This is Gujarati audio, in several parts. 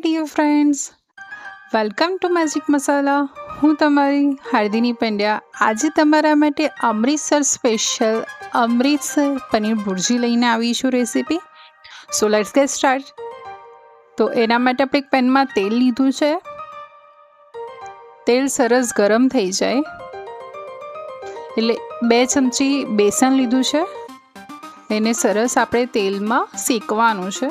Dear friends, welcome to Magic Masala. હું તમારી હાર્દિની પંડ્યા આજે તમારા માટે અમૃતસર સ્પેશિયલ અમૃતસર પનીર ભુરજી લઈને આવી છું recipe. So let's get start. તો એના માટે આપણે એક પેનમાં તેલ લીધું છે. તેલ સરસ ગરમ થઈ જાય એટલે 2 ચમચી બેસન લીધું છે. એને સરસ આપણે તેલમાં શેકવાનું છે.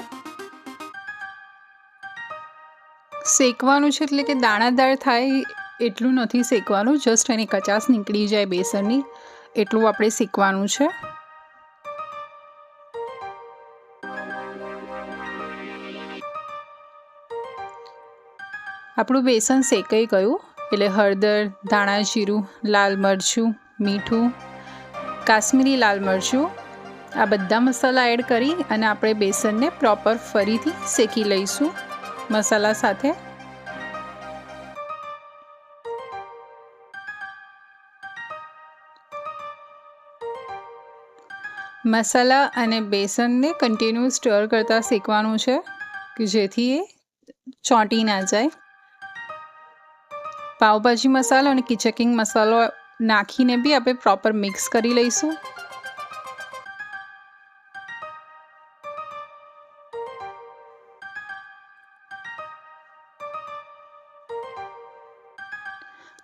શેકવાનું છે એટલે કે દાણાદાર થાય એટલું નથી શેકવાનું, જસ્ટ એની કચાશ નીકળી જાય બેસનની એટલું આપણે શેકવાનું છે. આપણું બેસન શેકાઈ ગયું એટલે હળદર, ધાણા જીરું, લાલ મરચું, મીઠું, કાશ્મીરી લાલ મરચું આ બધા મસાલા એડ કરી અને આપણે બેસનને પ્રોપર ફરીથી શેકી લઈશું મસાલા સાથે. મસાલા અને બેસનને કન્ટિન્યુ સ્ટર કરતાં શેકવાનું છે કે જેથી એ ચોંટી ના જાય. પાવભાજી મસાલો અને કિચકિંગ મસાલો નાખીને બી આપણે પ્રોપર મિક્સ કરી લઈશું.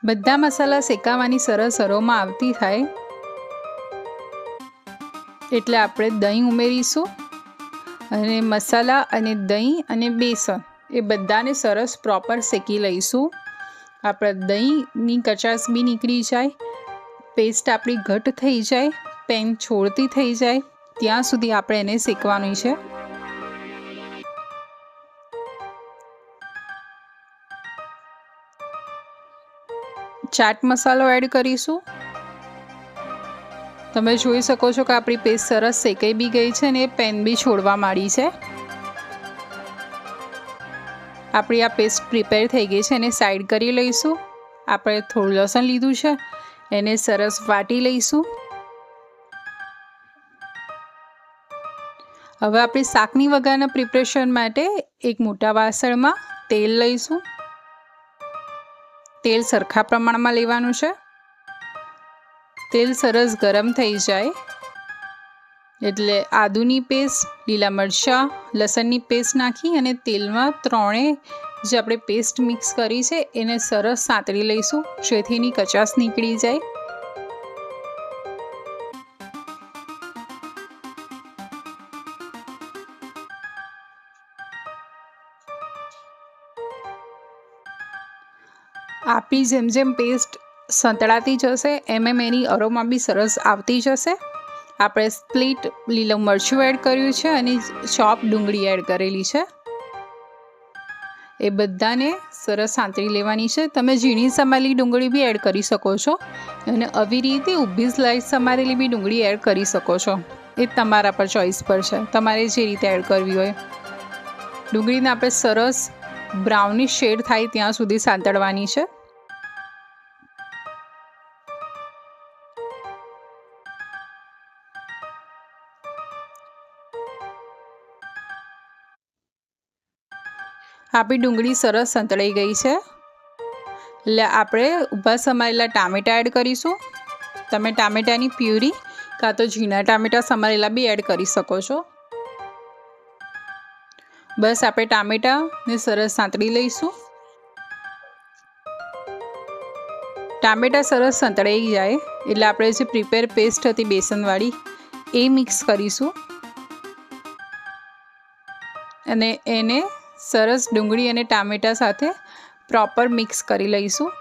બધા મસાલા શેકાવાની સરસ અરોમાં આવતી થાય એટલે આપણે દહીં ઉમેરીશું અને મસાલા અને દહીં અને બેસન એ બધાને સરસ પ્રોપર શેકી લઈશું. આપણા દહીંની કચાશ બી નીકળી જાય, પેસ્ટ આપણી ઘટ થઈ જાય, પેન છોડતી થઈ જાય ત્યાં સુધી આપણે એને શેકવાની છે. ચાટ મસાલો એડ કરીશું. તમે જોઈ શકો છો કે આપણી પેસ્ટ સરસ શેકાઈ બી ગઈ છે અને પેન બી છોડવા માંડી છે. આપણી આ પેસ્ટ પ્રિપેર થઈ ગઈ છે, એને સાઈડ કરી લઈશું. આપણે થોડું લસણ લીધું છે, એને સરસ વાટી લઈશું. હવે આપણી શાકની વઘારના પ્રિપરેશન માટે એક મોટા વાસણમાં તેલ લઈશું. તેલ સરખા પ્રમાણમાં લેવાનું છે. તેલ સરસ ગરમ થઈ જાય એટલે આદુની પેસ્ટ, લીલા મરચાં, લસણની પેસ્ટ નાખી અને તેલમાં ત્રણેય જે આપણે પેસ્ટ મિક્સ કરી છે એને સરસ સાંતળી લઈશું જેથી એની કચાશ નીકળી જાય. આપણી જેમ જેમ પેસ્ટ સંતળાતી જશે એમ એની અરોમા બી સરસ આવતી જશે. આપણે સ્પ્લિટ લીલું મરચું એડ કર્યું છે અને ચોપ ડુંગળી એડ કરેલી છે. એ બધાને સરસ સાંતળી લેવાની છે. તમે ઝીણી સમારેલી ડુંગળી બી એડ કરી શકો છો અને આવી રીતે ઊભી સ્લાઇસ સમારેલી બી ડુંગળી એડ કરી શકો છો. એ તમારા પર ચોઈસ પર છે, તમારે જે રીતે એડ કરવી હોય. ડુંગળીને આપણે સરસ બ્રાઉનિશ શેડ થાય ત્યાં સુધી સાંતળવાની છે. આપણી ડુંગળી સરસ સંતળાઈ ગઈ છે એટલે આપણે ઊભા સમારેલા ટામેટાં એડ કરીશું. તમે ટામેટાની પ્યુરી કાં તો ઝીણા ટામેટાં સમારેલા બી એડ કરી શકો છો. બસ આપણે ટામેટાને સરસ સાંતળી લઈશું. ટામેટાં સરસ સંતળાઈ જાય એટલે આપણે જે પ્રિપેર પેસ્ટ હતી બેસનવાળી એ મિક્સ કરીશું અને એને સરસ ડુંગળી અને ટામેટાં સાથે પ્રોપર મિક્સ કરી લઈશું.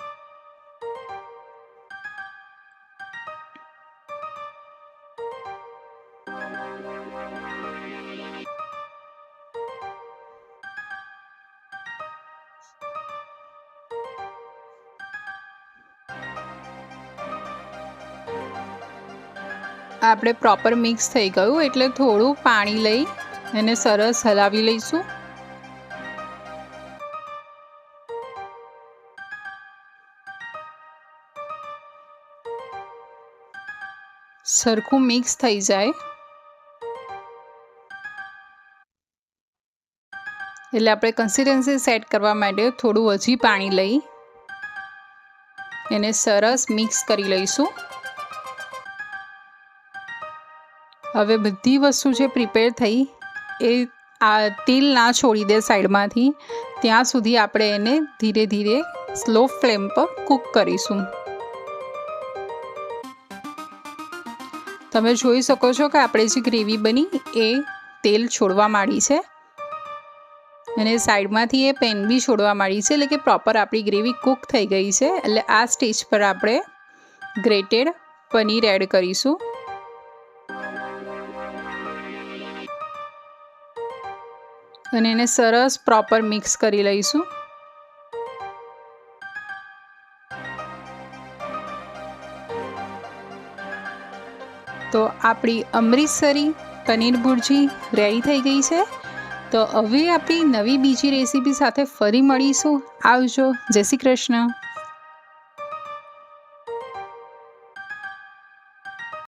આપણે પ્રોપર મિક્સ થઈ ગયું એટલે થોડું પાણી લઈ એને સરસ હલાવી લઈશું. સરખું મિક્સ થઈ જાય એટલે આપણે કન્સિસ્ટન્સી સેટ કરવા માટે થોડું હજી પાણી લઈ એને સરસ મિક્સ કરી લઈશું. હવે બધી વસ્તુ જે પ્રિપેર થઈ એ આ તેલ ના છોડી દે સાઈડમાંથી, ત્યાં સુધી આપણે એને ધીરે ધીરે સ્લો ફ્લેમ પર કૂક કરીશું. તમે જોઈ શકો છો કે આપણે જે ગ્રેવી બની એ તેલ છોડવા માંડી છે અને સાઈડમાંથી એ પેન બી છોડવા માંડી છે, એટલે કે પ્રોપર આપણી ગ્રેવી કૂક થઈ ગઈ છે. એટલે આ સ્ટેજ પર આપણે ગ્રેટેડ પનીર એડ કરીશું. અને એને સરસ પ્રોપર મિક્સ કરી લઈશું. તો આપણી અમૃતસરી પનીર ભુરજી રેડી થઈ ગઈ છે. તો હવે આપણી નવી બીજી રેસીપી સાથે ફરી મળીશું. આવજો. જય શ્રી કૃષ્ણ.